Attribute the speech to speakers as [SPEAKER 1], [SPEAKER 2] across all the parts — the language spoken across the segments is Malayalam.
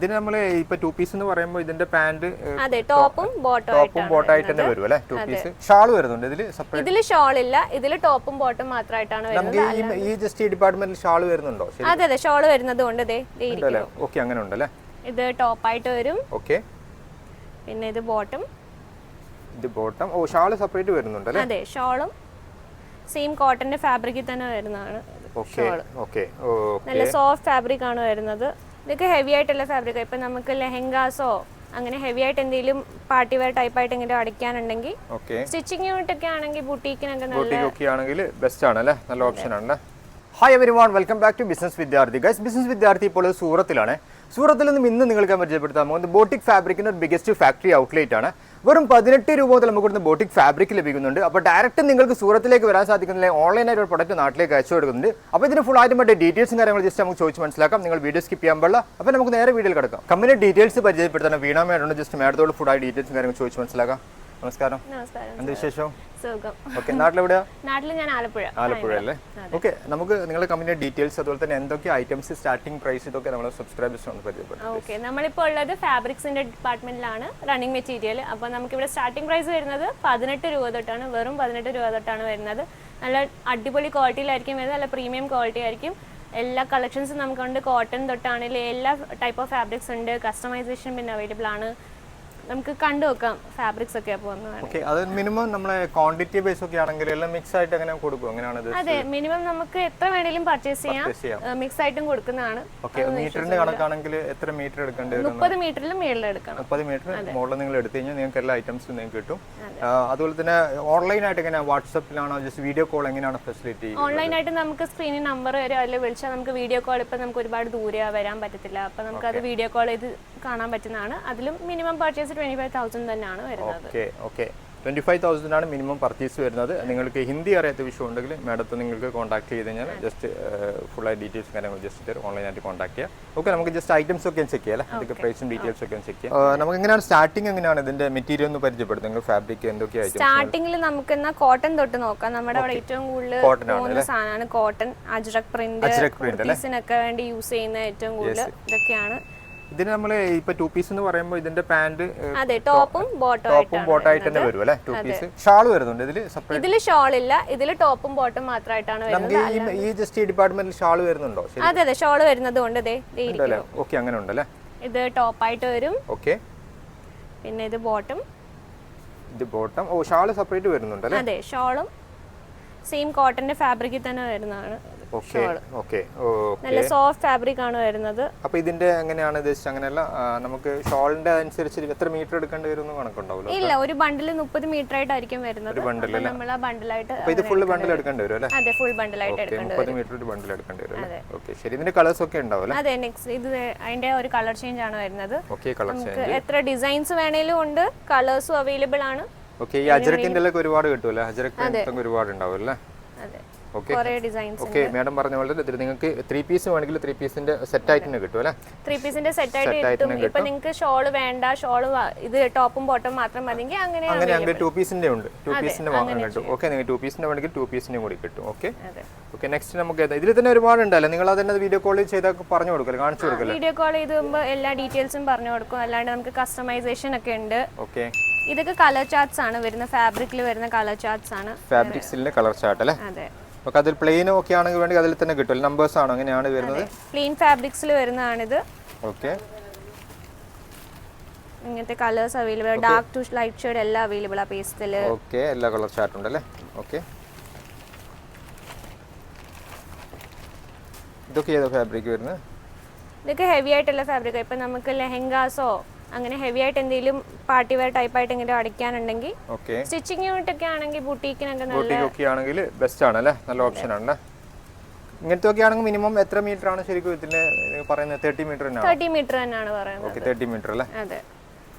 [SPEAKER 1] ഇതിന് നമ്മൾ ഇപ്പൊ 2 പീസ് എന്ന് പറയുമ്പോൾ ഇതിന്റെ പാന്റ്
[SPEAKER 2] ടോപ്പും
[SPEAKER 1] ബോട്ടായിട്ട് തന്നെ വരും അല്ലേ? 2 പീസ് ഷാൾ വരുന്നുണ്ട് ഇതില് സെപ്പറേറ്റ്?
[SPEAKER 2] ഇതില് ഷാൾ ഇല്ല, ഇതില് ടോപ്പും ബോട്ടും മാത്രമായിട്ടാണ് വരുന്നത്.
[SPEAKER 1] നമുക്ക് ഈ ജസ്റ്റ് ഈ ഡിപ്പാർട്ട്മെന്റിൽ ഷാൾ വരുന്നുണ്ടോ?
[SPEAKER 2] അതെ ഷാൾ വരുന്നത് കൊണ്ട്
[SPEAKER 1] ഓക്കെ, അങ്ങനെ ഉണ്ടല്ലേ.
[SPEAKER 2] ഇത് ടോപ്പായിട്ട് വരും.
[SPEAKER 1] ഓക്കെ,
[SPEAKER 2] പിന്നെ ഇത് ബോട്ടം.
[SPEAKER 1] ഇത് ബോട്ടം. ഓ, ഷാൾ സെപ്പറേറ്റ് വരുന്നുണ്ട് അല്ലേ?
[SPEAKER 2] അതെ, ഷാളും സെയിം കോട്ടന്റെ ഫാബ്രിക്കിൽ തന്നെ വരുന്നതാണ്. നല്ല സോഫ്റ്റ് ഫാബ്രിക് ആണ് വരുന്നത്. ഇതൊക്കെ ഹെവി ആയിട്ടുള്ള ഫാബ്രിക്. ഇപ്പൊ നമുക്ക് ലെഹങ്കാസോ അങ്ങനെ ഹെവി ആയിട്ട് എന്തെങ്കിലും പാർട്ടി വെയർ ടൈപ്പ് ആയിട്ട് ഇങ്ങനെ അടിക്കാനുണ്ടെങ്കിൽ സ്റ്റിച്ചിങ് യൂണിറ്റ് ഒക്കെ ആണെങ്കിൽ
[SPEAKER 1] ബുട്ടീക്കിനൊക്കെ ബെസ്റ്റ് ആണ് അല്ലേ? നല്ല ഓപ്ഷൻ ആണ്. Hi everyone, welcome back to business Vidyarthi. Guys, business Vidyarthi ഇപ്പോൾ സൂറത്തിലാണ്. സൂറത്തിൽ നിന്നും ഇന്ന് നിങ്ങൾക്ക് പരിചയപ്പെടുത്താൻ പോകുന്നത് ബോട്ടിക് ഫാബ്രിക്കിന്റെ ഒരു ബിഗസ്റ്റ് ഫാക്ടറി ഔട്ട്ലെറ്റ് ആണ്. വെറും 18 രൂപ മുതൽ നമുക്ക് ഇവിടുന്ന് ബോട്ടിക് ഫാബ്രിക് ലഭിക്കുന്നുണ്ട്. അപ്പോൾ ഡയറക്റ്റ് നിങ്ങൾക്ക് സൂറത്തിലേക്ക് വരാൻ സാധിക്കുന്നില്ല, ഓൺലൈനായിട്ട് ഒരു പ്രൊഡക്റ്റ് നാട്ടിലേക്ക് അയച്ചു കൊടുക്കുന്നുണ്ട്. അപ്പോൾ ഇതിന് ഫുൾ ആയിട്ട് മറ്റേ ഡീറ്റെയിൽസും കാര്യങ്ങൾ ജസ്റ്റ് നമുക്ക് ചോദിച്ച് മനസ്സിലാക്കാം. നിങ്ങൾ വീഡിയോ സ്കിപ്പ് ചെയ്യാൻ പാടില്ല. അപ്പോൾ നമുക്ക് നേരെ വീഡിയോയിൽ കിടക്കാം. കമ്പനി ഡീറ്റെയിൽസ് പരിചയപ്പെടുത്താൻ വീണ മേഡുണ്ട്. ജസ്റ്റ് മേഡത്തോട് ഫുൾ ആയി ഡീറ്റെയിൽസും കാര്യങ്ങൾ ചോദിച്ച് മനസ്സിലാക്കാം. നമസ്കാരം. എന്ത് വിശേഷം? ഓക്കെ, നാട്ടിലെവിടെയാ?
[SPEAKER 2] നാട്ടിൽ ഞാൻ ആലപ്പുഴ.
[SPEAKER 1] ആലപ്പുഴ അല്ലേ? ഓക്കെ, നമുക്ക് നിങ്ങളുടെ കമ്പനിയുടെ ഡീറ്റെയിൽസ് അതുപോലെ തന്നെ എന്തൊക്കെ ഐറ്റംസ്, സ്റ്റാർട്ടിംഗ് പ്രൈസ്, ഇതൊക്കെ നമ്മൾ സബ്സ്ക്രൈബേഴ്സ് ഒന്ന് പരിചയപ്പെടും.
[SPEAKER 2] ഓക്കെ, നമ്മളിപ്പോൾ ഉള്ളത് ഫാബ്രിക്സിന്റെ ഡിപ്പാർട്ട്മെന്റിലാണ്, റണ്ണിങ് മെറ്റീരിയൽ. അപ്പോൾ നമുക്കിവിടെ സ്റ്റാർട്ടിംഗ് പ്രൈസ് വരുന്നത് 18 രൂപ തൊട്ടാണ്. വെറും 18 രൂപ തൊട്ടാണ് വരുന്നത്. നല്ല അടിപൊളി ക്വാളിറ്റിയിലായിരിക്കും വരുന്നത്, നല്ല പ്രീമിയം ക്വാളിറ്റി ആയിരിക്കും. എല്ലാ കളക്ഷൻസും നമുക്കുണ്ട്. കോട്ടൺ തൊട്ടാണെങ്കിൽ എല്ലാ ടൈപ്പ് ഓഫ് ഫാബ്രിക്സ് ഉണ്ട്. കസ്റ്റമൈസേഷൻ പിന്നെ അവൈലബിൾ ആണ്. നമുക്ക് കണ്ടു നോക്കാം ഫാബ്രിക്സ് ഒക്കെ.
[SPEAKER 1] അത് മിനിമം നമ്മളെ ക്വാണ്ടിറ്റി ബേസ് ഒക്കെ ആണെങ്കിൽ എല്ലാം മിക്സ് ആയിട്ട് അങ്ങനെ കൊടുക്കും, അങ്ങനെയാണ്?
[SPEAKER 2] അതെ, മിനിമം നമുക്ക് എത്ര വേണേലും പർച്ചേസ് ചെയ്യാം. മിക്സ് ആയിട്ടും കൊടുക്കുന്നതാണ്.
[SPEAKER 1] മീറ്ററിന്റെ കണക്കാണെങ്കിൽ എത്ര മീറ്റർ എടുക്കേണ്ടി വരും?
[SPEAKER 2] 30 മീറ്ററിലും മുകളിൽ എടുക്കണം.
[SPEAKER 1] 30 മീറ്റർ മുകളിൽ നിങ്ങൾ എടുത്തു കഴിഞ്ഞാൽ നിങ്ങൾക്ക് എല്ലാ ഐറ്റംസും നിങ്ങൾക്ക് കിട്ടും. അതുപോലെ തന്നെ ഓൺലൈൻ ആയിട്ട് എങ്ങനെയാണ്? വാട്സാപ്പിലാണോ ജസ്റ്റ് വീഡിയോ കോൾ? എങ്ങനെയാണ് ഫെസിലിറ്റി?
[SPEAKER 2] ഓൺലൈൻ ആയിട്ട് നമുക്ക് സ്ക്രീനിൽ നമ്പർ വരും, അതിൽ വിളിച്ചാൽ നമുക്ക് വീഡിയോ കോൾ. ഇപ്പൊ നമുക്ക് ഒരുപാട് ദൂരെ വരാൻ പറ്റത്തില്ല, അപ്പൊ നമുക്ക് അത് വീഡിയോ കോൾ ചെയ്ത് കാണാൻ പറ്റുന്നതാണ്. അതിലും മിനിമം പർച്ചേസ് 25,000 തന്നെയാണ് വരുന്നത്.
[SPEAKER 1] 25,000 ആണ് മിനിമം പർച്ചേസ് വരുന്നത്. നിങ്ങൾക്ക് ഹിന്ദി അറിയാത്ത വിഷയം ഉണ്ടെങ്കിൽ മാഡത്തെ നിങ്ങൾക്ക് കോൺടാക്ട് ചെയ്ത് കഴിഞ്ഞാൽ ജസ്റ്റ് ഫുൾ ആയി ഡീറ്റെയിൽസ് കാര്യങ്ങൾ ജസ്റ്റ് തരും, ഓൺലൈനായിട്ട് കോൺടാക്ട് ചെയ്യാം. ഓക്കെ, നമുക്ക് ജസ്റ്റ് ഐറ്റംസ് ഒക്കെ ചെക്ക് ചെയ്യാം അല്ലേ? അതൊക്കെ പ്രൈസും ഡീറ്റെയിൽസ് ഒക്കെ ചെക്ക് ചെയ്യാം. നമുക്ക് എങ്ങനെയാണ് സ്റ്റാർട്ടിംഗ്, എങ്ങനെയാണ് ഇതിന്റെ മെറ്റീരിയൽ ഒന്ന് പരിചയപ്പെടുത്തും? നിങ്ങൾ ഫാബ്രിക് എന്തൊക്കെയാണ്?
[SPEAKER 2] സ്റ്റാർട്ടിംഗിൽ നമുക്ക് കോട്ടൺ തൊട്ട് നോക്കാം. നമ്മുടെ അവിടെ ഏറ്റവും കൂടുതൽ പോകുന്ന സാധനമാണ് കോട്ടൺ. അജ്രക് പ്രിന്റിനൊക്കെ വേണ്ടി യൂസ് ചെയ്യുന്ന ഏറ്റവും കൂടുതൽ ഇതൊക്കെയാണ്.
[SPEAKER 1] ഇതിന് നമ്മൾ ഇപ്പൊ 2 പീസ് എന്ന് പറയുമ്പോൾ ഇതിന്റെ പാന്റ്
[SPEAKER 2] ടോപ്പും
[SPEAKER 1] ബോട്ടായിട്ട് തന്നെ വരും അല്ലേ? 2 പീസ് ഷാൾ വരുന്നുണ്ട് ഇതില് സെപ്പറേറ്റ്?
[SPEAKER 2] ഇതില് ഷാൾ ഇല്ല, ഇതില് ടോപ്പും ബോട്ടും മാത്രമായിട്ടാണ് വരുന്നത്.
[SPEAKER 1] നമുക്ക് ഈ ജസ്റ്റ് ഈ ഡിപ്പാർട്ട്മെന്റിൽ ഷാൾ വരുന്നുണ്ടോ?
[SPEAKER 2] അതെ, ഷാൾ വരുന്നത് കൊണ്ട്
[SPEAKER 1] ഓക്കെ, അങ്ങനെ ഉണ്ടല്ലേ.
[SPEAKER 2] ഇത് ടോപ്പായിട്ട് വരും.
[SPEAKER 1] ഓക്കെ,
[SPEAKER 2] പിന്നെ ഇത് ബോട്ടം.
[SPEAKER 1] ഇത് ബോട്ടം. ഓ, ഷാൾ സെപ്പറേറ്റ് വരുന്നുണ്ട് അല്ലേ?
[SPEAKER 2] അതെ, ഷാളും സെയിം കോട്ടന്റെ ഫാബ്രിക്കിൽ തന്നെ വരുന്നതാണ്. നല്ല സോഫ്റ്റ് ഫാബ്രിക് ആണ് വരുന്നത്.
[SPEAKER 1] അപ്പൊ ഇതിന്റെ എങ്ങനെയാണ് ജസ്റ്റ് അങ്ങനെയല്ല, നമുക്ക് ഷോളിന്റെ അനുസരിച്ച് എത്ര മീറ്റർ എടുക്കേണ്ടി വരും കണക്കുണ്ടാവില്ല?
[SPEAKER 2] ഇല്ല, ഒരു ബണ്ടിൽ 30 മീറ്റർ ആയിട്ടായിരിക്കും വരുന്നത്. നമ്മൾ ആ ബണ്ടിലായിട്ട്
[SPEAKER 1] ഇത് ഫുൾ ബണ്ടിൽ എടുക്കേണ്ടി വരും അല്ലേ?
[SPEAKER 2] അതെ, ഫുൾ ബണ്ടിലായിട്ട് എടുക്കേണ്ടി വരും.
[SPEAKER 1] 30 മീറ്റർ ഒരു ബണ്ടിൽ എടുക്കേണ്ടി വരും അല്ലേ? ഓക്കെ, ശരി. ഇതിന്റെ കളേഴ്സ് ഒക്കെ ഉണ്ടാവും?
[SPEAKER 2] അതെ, നെക്സ്റ്റ് ഇത് അതിന്റെ ഒരു കളർ ചേഞ്ച് ആണ് വരുന്നത്.
[SPEAKER 1] Okay, colour change.
[SPEAKER 2] എത്ര ഡിസൈൻസ് വേണേലും ഉണ്ട്, കളേഴ്സും അവൈലബിൾ ആണ്.
[SPEAKER 1] ഓക്കെ, ഈ അജ്രക്കിന്റെ ഒക്കെ ഒരുപാട് കിട്ടുമല്ലേ? അജ്രക്ക് ഒരുപാട് ഉണ്ടാവും അല്ലേ?
[SPEAKER 2] അതെ,
[SPEAKER 1] ഓക്കെ, മാഡം പറഞ്ഞ പോലെ നിങ്ങൾക്ക് 3 പീസ് വേണമെങ്കിൽ 3 പീസിന്റെ സെറ്റ് ആയിട്ട് കിട്ടും അല്ലേ?
[SPEAKER 2] 3 പീസിന്റെ സെറ്റ് ആയിട്ട് കിട്ടും. ഇപ്പൊ നിങ്ങൾക്ക് ഷോള് വേണ്ട, ഷോള് ഇത് ടോപ്പും ബോട്ടും മാത്രം മതിയെങ്കിൽ അങ്ങനെ
[SPEAKER 1] 2 പീസിന്റെ ഉണ്ട്. 2 പീസിന്റെ വാങ്ങാൻ കിട്ടും. ഓക്കെ, നിങ്ങൾ 2 പീസിന്റെ വേണമെങ്കിൽ 2 പീസിന്റെ കൂടി കിട്ടും. ഓക്കെ, നെക്സ്റ്റ് നമുക്ക് ഇതിൽ തന്നെ ഒരുപാട് ഉണ്ടല്ലോ. നിങ്ങൾ അതന്നെ വീഡിയോ കോൾ ചെയ്തൊക്കെ പറഞ്ഞു കൊടുക്കല്ലേ, കാണിച്ചു കൊടുക്കല്ലേ?
[SPEAKER 2] വീഡിയോ കോൾ ചെയ്തുമ്പോൾ എല്ലാ ഡീറ്റെയിൽസും പറഞ്ഞു കൊടുക്കും. അല്ലാണ്ട് നമുക്ക് കസ്റ്റമൈസേഷൻ ഒക്കെ ഉണ്ട്.
[SPEAKER 1] ഓക്കെ,
[SPEAKER 2] ഇതൊക്കെ കളർ ചാർട്ട്സ് ആണ് വരുന്ന, ഫാബ്രിക്കിൽ വരുന്ന കളർ ചാർട്ട്സ് ആണ്.
[SPEAKER 1] ഫാബ്രിക്സിന്റെ കളർ ചാർട്ട് അല്ലേ?
[SPEAKER 2] അതെ.
[SPEAKER 1] ഓക്കെ, അതിൽ പ്ലെയിൻ ഒക്കെ ആണെങ്കിൽ വേണ്ടി അതിൽ തന്നെ കിട്ടും. നമ്പേഴ്സ് ആണോ എങ്ങനെയാണ് വരുന്നത്?
[SPEAKER 2] പ്ലെയിൻ ഫാബ്രിക്സിൽ വരുന്നതാണിത്.
[SPEAKER 1] ഓക്കെ,
[SPEAKER 2] ഇങ്ങനത്തെ colours available, dark to light shade എല്ലാം അവൈലബിൾ ആ പേസ്റ്റൽ.
[SPEAKER 1] ഓക്കെ, എല്ലാ കളർ ചാർട്ട് ഉണ്ടല്ലേ? ഓക്കെ, ഇതൊക്കെ ഏതാ ഫാബ്രിക് വരുന്നത്?
[SPEAKER 2] ഇതൊക്കെ ഹെവി ആയിട്ടുള്ള ഫാബ്രിക്. ഇപ്പൊ നമുക്ക് ലെഹങ്കാസോ അങ്ങനെ ഹെവി ആയിട്ട് എന്തെങ്കിലും പാർട്ടി വെയർ ടൈപ്പ് ആയിട്ട് ഇങ്ങനെ അടിക്കാനുണ്ടെങ്കിൽ സ്റ്റിച്ചിങ് യൂണിറ്റ് ഒക്കെ ആണെങ്കിൽ
[SPEAKER 1] ബുട്ടീക്ക് ആണെങ്കിൽ ബെസ്റ്റ് ആണ് അല്ലേ? നല്ല ഓപ്ഷൻ ആണ്. ഇങ്ങനത്തെ ഒക്കെ ആണെങ്കിൽ മിനിമം എത്ര മീറ്റർ ആണ് ശരിക്കും ഇതിന്റെ പറയുന്നത്? 30 മീറ്റർ
[SPEAKER 2] തന്നെയാണ് പറയുന്നത്.
[SPEAKER 1] ഓക്കെ, 30 മീറ്റർ അല്ലേ?
[SPEAKER 2] അതെ.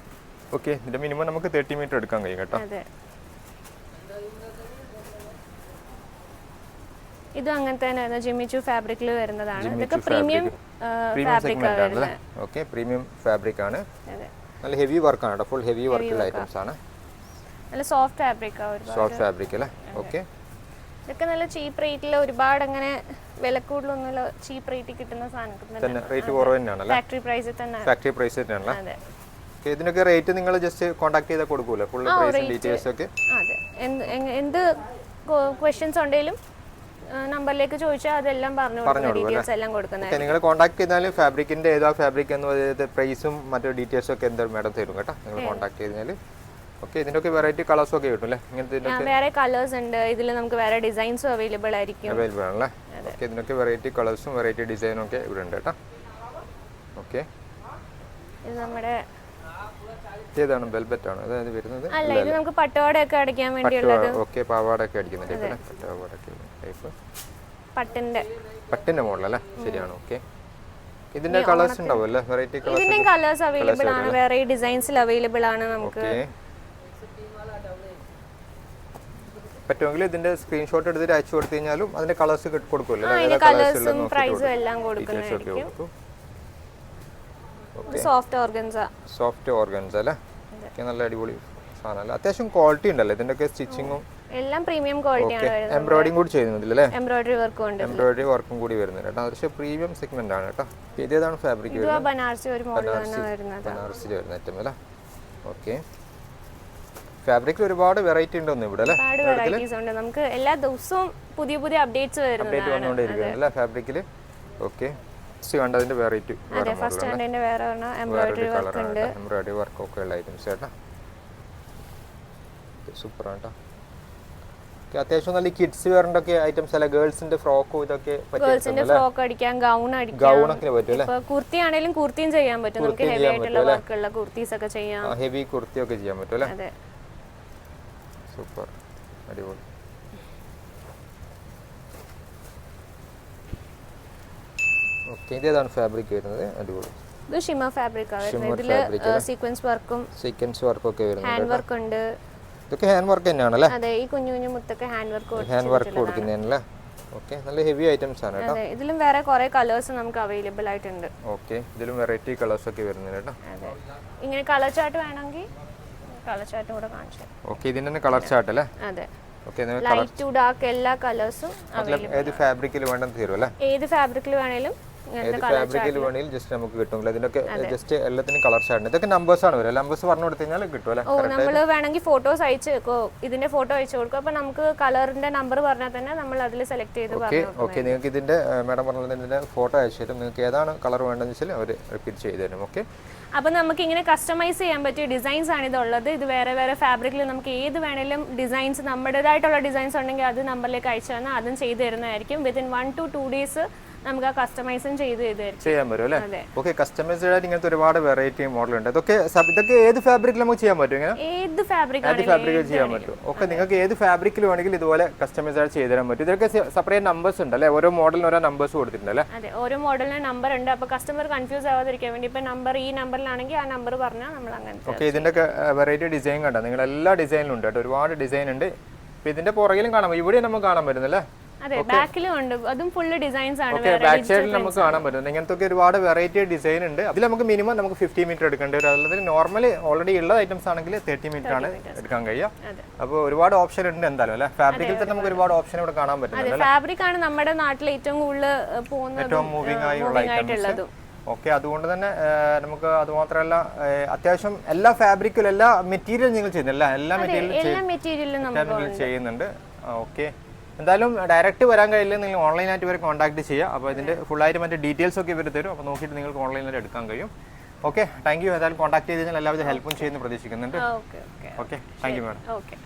[SPEAKER 1] ഓക്കെ, ഇതിന്റെ മിനിമം നമുക്ക് 30 മീറ്റർ എടുക്കാൻ കഴിയും കേട്ടോ.
[SPEAKER 2] അതെ, ഇത് അങ്ങനത്തെ തന്നെ ജിമ്മിച്ചു ഫാബ്രിക്കിൽ വരുന്നതാണ്. ഇതൊക്കെ പ്രീമിയം ഫാബ്രിക് ആണ്.
[SPEAKER 1] ഓക്കെ, പ്രീമിയം ഫാബ്രിക് ആണ്. നല്ല ഹെവി വർക്ക് ആണ്, ഫുൾ ഹെവി വർക്കുള്ള ഐറ്റംസ് ആണ്.
[SPEAKER 2] നല്ല സോഫ്റ്റ് ഫാബ്രിക് ആണ്.
[SPEAKER 1] സോഫ്റ്റ് ഫാബ്രിക് അല്ലേ? ഓക്കെ,
[SPEAKER 2] ഇതൊക്കെ നല്ല ചീപ്പ് റേറ്റിൽ ഒരുപാട് അങ്ങനെ വില കൂടുതലൊന്നുമില്ല, ചീപ്പ് റേറ്റിൽ കിട്ടുന്ന സാധനം
[SPEAKER 1] റേറ്റ് കുറവ് തന്നെയാണല്ലേ?
[SPEAKER 2] ഫാക്ടറി പ്രൈസിൽ തന്നെ.
[SPEAKER 1] ഫാക്ടറി പ്രൈസ് തന്നെയാണല്ലേ?
[SPEAKER 2] അതെ.
[SPEAKER 1] ഇതിനൊക്കെ റേറ്റ് നിങ്ങൾ ജസ്റ്റ് കോൺടാക്ട് ചെയ്താൽ കൊടുക്കൂല? ഫുൾ പ്രൈസും ഡീറ്റെയിൽസ് ഒക്കെ?
[SPEAKER 2] അതെ, എന്ത് ക്വസ്റ്റ്യൻസ് ഉണ്ടെങ്കിലും നമ്പറിലേക്ക് ചോദിച്ചാൽ അതെല്ലാം പറഞ്ഞു ഡീറ്റെയിൽസ് എല്ലാം കൊടുക്കുന്നത്.
[SPEAKER 1] നിങ്ങൾ കോൺടാക്ട് ചെയ്താൽ ഫാബ്രിക്കിന്റെ ഏതാ ഫാബ്രിക് എന്ന് പറയുന്നത് പ്രൈസും മറ്റു ഡീറ്റെയിൽസും ഒക്കെ എന്തായാലും മാഡം തരും കേട്ടോ നിങ്ങൾ കോൺടാക്ട് ചെയ്താൽ. ഓക്കെ, ഇതിനൊക്കെ വെറൈറ്റി കളേഴ്സും ഒക്കെ കിട്ടും അല്ലേ? ഇങ്ങനത്തെ
[SPEAKER 2] വേറെ കളേഴ്സ് ഉണ്ട്, ഇതിൽ നമുക്ക് വേറെ ഡിസൈൻസും അവൈലബിൾ ആയിരിക്കും.
[SPEAKER 1] അവൈലബിൾ ആണല്ലേ? ഓക്കെ, ഇതിനൊക്കെ വെറൈറ്റി കളേഴ്സും വെറൈറ്റി ഡിസൈനും ഒക്കെ ഇവിടെ ഉണ്ട് കേട്ടോ. ഓക്കെ,
[SPEAKER 2] ഇത് നമ്മുടെ
[SPEAKER 1] ഏതാണ്? വെൽവെറ്റ് ആണ് അതായത് വരുന്നത്?
[SPEAKER 2] അല്ല, ഇത് നമുക്ക് പട്ടുപാടയൊക്കെ അടിക്കാൻ വേണ്ടിയുള്ളത്.
[SPEAKER 1] ഓക്കെ, പാവാടൊക്കെ അടിക്കുന്ന ടൈപ്പ്
[SPEAKER 2] പട്ടിന്റെ
[SPEAKER 1] മോഡൽ അല്ലേ? ശരിയാണ്. ഓക്കെ, ഇതിന്റെ കളേഴ്സ് ഉണ്ടാവും അല്ലേ? Variety colours?
[SPEAKER 2] ഇതിന്റെ കളേഴ്സ് അവൈലബിൾ ആണ്, വേറെ ഡിസൈൻസിൽ അവൈലബിൾ ആണ് നമുക്ക്.
[SPEAKER 1] പറ്റുമെങ്കിൽ ഇതിന്റെ സ്ക്രീൻഷോട്ട് എടുത്തിട്ട് അയച്ചു കൊടുത്തു കഴിഞ്ഞാലും അതിന്റെ കളേഴ്സ് കൊടുക്കുമല്ലോ?
[SPEAKER 2] കളേഴ്സും പ്രൈസും എല്ലാം കൊടുക്കുന്നതായിരിക്കും. സോഫ്റ്റ്
[SPEAKER 1] ഓർഗൻസ അല്ലേ? നല്ല അടിപൊളി സാധനം. അത്യാവശ്യം ക്വാളിറ്റി ഉണ്ടല്ലോ ഇതിന്റെ ഒക്കെ? സ്റ്റിച്ചിങ്ങും
[SPEAKER 2] എല്ലാം പ്രീമിയം ക്വാളിറ്റി ആണ് വരുന്നത്.
[SPEAKER 1] എംബ്രോയിഡിംഗ് കൂടി ചെയ്യുന്നില്ലേ?
[SPEAKER 2] എംബ്രോയിഡറി
[SPEAKER 1] വർക്കും കൂടി വരുന്നുണ്ട് കേട്ടോ. പക്ഷേ പ്രീമിയം സെഗ്മെന്റ് ആണ് കേട്ടോ. ഇതേതാണ് ഫാബ്രിക്?
[SPEAKER 2] ബനാറസി ഒരു മോഡലാണ് വരുന്നത്.
[SPEAKER 1] ബനാറസിൽ വരുന്ന ഐറ്റം അല്ലേ? ഓക്കെ, ഫാബ്രിക്കിൽ ഒരുപാട് വെറൈറ്റി ഉണ്ടോന്ന് ഇവിടെ അല്ലേ?
[SPEAKER 2] ഒരുപാട് വെറൈറ്റീസ് ഉണ്ട്, നമുക്ക് എല്ലാ ദിവസവും പുതിയ പുതിയ അപ്ഡേറ്റ്സ്
[SPEAKER 1] വരുന്നുണ്ട് ഫാബ്രിക്കിൽ. ഓക്കെ, കണ്ടതിന്റെ വെറൈറ്റി
[SPEAKER 2] ഫസ്റ്റ് കണ്ടതിന്റെ വേറെ എംബ്രോയിഡറി വർക്ക് ഉണ്ട്.
[SPEAKER 1] എംബ്രോയിഡറി വർക്ക് ഒക്കെ ഉള്ള ഐറ്റംസ് കേട്ടോ. സൂപ്പർ ആണ് കേട്ടോ. അത്യാവശ്യം നല്ല കിഡ്സ് വെയറിന്റെ ഒക്കെ ഐറ്റംസ് അല്ല? ഗേൾസിന്റെ ഫ്രോക്കും ഇതൊക്കെ
[SPEAKER 2] ഗേൾസിന്റെ ഫ്രോക്ക് അടിക്കാം, ഗൗൺ അടിക്കാം.
[SPEAKER 1] ഗൗണൊക്കെ പറ്റും അല്ലേ?
[SPEAKER 2] കുർത്തി ആണെങ്കിലും കുർത്തിയും ചെയ്യാൻ പറ്റും നമുക്ക്. ഹെവി ആയിട്ടുള്ള വർക്കുള്ള കുർത്തീസ് ഒക്കെ ചെയ്യാം.
[SPEAKER 1] ഹെവി കുർത്തി ഒക്കെ ചെയ്യാൻ പറ്റും അല്ലേ?
[SPEAKER 2] അതെ,
[SPEAKER 1] സൂപ്പർ, അടിപൊളി. ഓക്കെ, ഇതേതാണ് ഫാബ്രിക് വരുന്നത്? അടിപൊളി.
[SPEAKER 2] ഇത് ഷിമർ ഫാബ്രിക് ആണ് വരുന്നത്. ഇതില് സീക്വൻസ് വർക്കും
[SPEAKER 1] ഒക്കെ വരുന്നുണ്ട്.
[SPEAKER 2] ഹാൻഡ് വർക്ക് ഉണ്ട്.
[SPEAKER 1] ഇതൊക്കെ ഹാൻഡ് വർക്ക് തന്നെയാണല്ലേ?
[SPEAKER 2] അതെ, ഈ കുഞ്ഞു കുഞ്ഞു മുത്തൊക്കെ ഹാൻഡ്
[SPEAKER 1] വർക്ക് കൊടുക്കുന്നതല്ലേ? ഓക്കെ, നല്ല ഹെവി ഐറ്റംസ് ആണ് കേട്ടോ.
[SPEAKER 2] ഇതിലും വേറെ കുറെ കളേഴ്സ് നമുക്ക് അവൈലബിൾ ആയിട്ടുണ്ട്.
[SPEAKER 1] ഓക്കെ, ഇതിലും വെറൈറ്റി കളേഴ്സ് ഒക്കെ വരുന്നുണ്ട് കേട്ടോ.
[SPEAKER 2] അതെ, ഇങ്ങനെ കളർ ചാർട്ട് വേണമെങ്കിൽ കളർ ചാർട്ട് കൂടെ കാണിച്ചു.
[SPEAKER 1] ഓക്കെ, ഇതിന്റെ കളർ ചാർട്ട് അല്ലേ?
[SPEAKER 2] അതെ,
[SPEAKER 1] ഓക്കെ,
[SPEAKER 2] ലൈറ്റ് ടു ഡാർക്ക് എല്ലാ കളേഴ്സും അവൈലബിൾ.
[SPEAKER 1] ഏത് ഫാബ്രിക്കിൽ വേണമെന്ന് തരും അല്ലേ?
[SPEAKER 2] ഏത് ഫാബ്രിക്കിൽ വേണേലും
[SPEAKER 1] ഫാബ്രിക്കിൽ വേണമെങ്കിൽ ജസ്റ്റ് നമുക്ക് കിട്ടും. ഇതിനൊക്കെ ജസ്റ്റ് എല്ലാത്തിനും കളർ ചാർട്ട്. ഇതൊക്കെ നമ്പേഴ്സ് ആണ് വരിക. നമ്പേഴ്സ് പറഞ്ഞു കൊടുത്തു കഴിഞ്ഞാൽ കിട്ടും അല്ലേ?
[SPEAKER 2] നമ്മൾ വേണമെങ്കിൽ ഫോട്ടോസ് അയച്ചു ഇതിന്റെ ഫോട്ടോ അയച്ചു കൊടുക്കും. അപ്പൊ നമുക്ക് കളറിന്റെ നമ്പർ പറഞ്ഞാൽ തന്നെ നമ്മൾ അതിൽ സെലക്ട് ചെയ്ത് പറഞ്ഞു.
[SPEAKER 1] ഓക്കെ, നിങ്ങൾക്ക് ഇതിന്റെ മാഡം പറഞ്ഞതിന്റെ ഫോട്ടോ അയച്ചു തരും. നിങ്ങൾക്ക് ഏതാണ് കളർ വേണ്ടതെന്ന് വെച്ചാൽ അവർ റിപ്പീറ്റ് ചെയ്ത് തരും. ഓക്കെ,
[SPEAKER 2] അപ്പൊ നമുക്ക് ഇങ്ങനെ കസ്റ്റമൈസ് ചെയ്യാൻ പറ്റിയ ഡിസൈൻസ് ആണ് ഇതുള്ളത്. ഇത് വേറെ വേറെ ഫാബ്രിക്കിൽ നമുക്ക് ഏത് വേണേലും ഡിസൈൻസ് നമ്മുടേതായിട്ടുള്ള ഡിസൈൻസ് ഉണ്ടെങ്കിൽ അത് നമ്പറിലേക്ക് അയച്ചു തന്നാൽ അതും ചെയ്തു തരുന്നതായിരിക്കും. വിത്തിൻ 1 to 2 days നമുക്ക് ആ കസ്റ്റമൈസും ചെയ്യാൻ
[SPEAKER 1] പറ്റും അല്ലേ? ഓക്കെ, കസ്റ്റമൈസ്ഡ് ആയിട്ട് ഇങ്ങനത്തെ ഒരുപാട് വെറൈറ്റി മോഡൽ ഉണ്ട്. ഇതൊക്കെ ഏത് ഫാബ്രിക്കിൽ നമുക്ക് ചെയ്യാൻ പറ്റും? ഇങ്ങനെ
[SPEAKER 2] ഏത് ഫാബ്രിക്
[SPEAKER 1] ചെയ്യാൻ പറ്റും. ഓക്കെ, നിങ്ങൾക്ക് ഏത് ഫാബ്രിക്കിൽ വേണമെങ്കിൽ ഇതുപോലെ കസ്റ്റമൈസ് ആയിട്ട് ചെയ്തു തരാൻ പറ്റും. ഇതൊക്കെ സെപ്പറേറ്റ് നമ്പേഴ്സ് ഉണ്ട് അല്ലേ? ഓരോ മോഡലിന് ഓരോ നമ്പേഴ്സ് കൊടുത്തിട്ടുണ്ട് അല്ലേ?
[SPEAKER 2] അതെ, ഓരോ മോഡലിന് നമ്പർ ഉണ്ട്. അപ്പൊ കസ്റ്റമർ കൺഫ്യൂസ് ആവാതിരിക്കാൻ വേണ്ടി ഇപ്പൊ നമ്പർ ഈ നമ്പറിലാണെങ്കിൽ ആ നമ്പർ പറഞ്ഞാൽ നമ്മൾ അങ്ങനെ.
[SPEAKER 1] ഓക്കെ, ഇതിന്റെ വെറൈറ്റി ഡിസൈൻ കണ്ടോ? നിങ്ങൾ എല്ലാ ഡിസൈനിലും ഉണ്ട് കേട്ടോ. ഒരുപാട് ഡിസൈൻ ഉണ്ട്. ഇപ്പൊ ഇതിന്റെ പുറകിലും കാണാം, ഇവിടെ നമുക്ക് കാണാൻ പറ്റുന്നല്ലേ?
[SPEAKER 2] അതെ, ബാക്കിലും ഉണ്ട്. അതും ഫുള്ള് ഡിസൈൻസ് ആണ്.
[SPEAKER 1] ബാക്ക് സൈഡിൽ നമുക്ക് കാണാൻ പറ്റുന്നത് ഇങ്ങനത്തെ ഒരുപാട് വെറൈറ്റി ഡിസൈൻ ഉണ്ട്. അതിൽ നമുക്ക് മിനിമം നമുക്ക് 50 മീറ്റർ എടുക്കേണ്ടി വരും. അല്ലാതെ നോർമലി ഓൾറെഡി ഉള്ള ഐറ്റംസ് ആണെങ്കിൽ 30 മീറ്റർ ആണ് എടുക്കാൻ കഴിയുക. അപ്പോൾ ഒരുപാട് ഓപ്ഷൻ ഉണ്ട് എന്തായാലും അല്ലെ? ഫാബ്രിക്കിൽ തന്നെ നമുക്ക് ഒരുപാട് ഓപ്ഷൻ ഇവിടെ കാണാൻ പറ്റുന്നുണ്ട്.
[SPEAKER 2] ഫാബ്രിക് ആണ് നമ്മുടെ നാട്ടിൽ ഏറ്റവും കൂടുതൽ പോകുന്നത്,
[SPEAKER 1] ഏറ്റവും മൂവിംഗ് ആയുള്ള ഐറ്റംസ്. ഓക്കെ, അതുകൊണ്ട് തന്നെ നമുക്ക് അതുമാത്രമല്ല അത്യാവശ്യം എല്ലാ ഫാബ്രിക്കിലും എല്ലാ മെറ്റീരിയലും നിങ്ങൾ ചെയ്യുന്നില്ല? എല്ലാ മെറ്റീരിയലും ചെയ്യുന്നുണ്ട്. ഓക്കെ, എന്തായാലും ഡയറക്റ്റ് വരാൻ കഴിയില്ല, നിങ്ങൾ ഓൺലൈനായിട്ട് ഇവരെ കോൺടാക്ട് ചെയ്യുക. അപ്പോൾ ഇതിൻ്റെ ഫുള്ളായിട്ട് മറ്റേ ഡീറ്റെയിൽസ് ഒക്കെ ഇവർ തരും. അപ്പോൾ നോക്കിയിട്ട് നിങ്ങൾക്ക് ഓൺലൈനായിട്ട് എടുക്കാൻ കഴിയും. Okay, thank you. ഏതായാലും കോൺടാക്ട് ചെയ്ത് കഴിഞ്ഞാൽ എല്ലാവരും ഹെൽപ്പും ചെയ്യുന്നു പ്രതീക്ഷിക്കുന്നുണ്ട്. Okay, thank you madam.
[SPEAKER 2] Okay.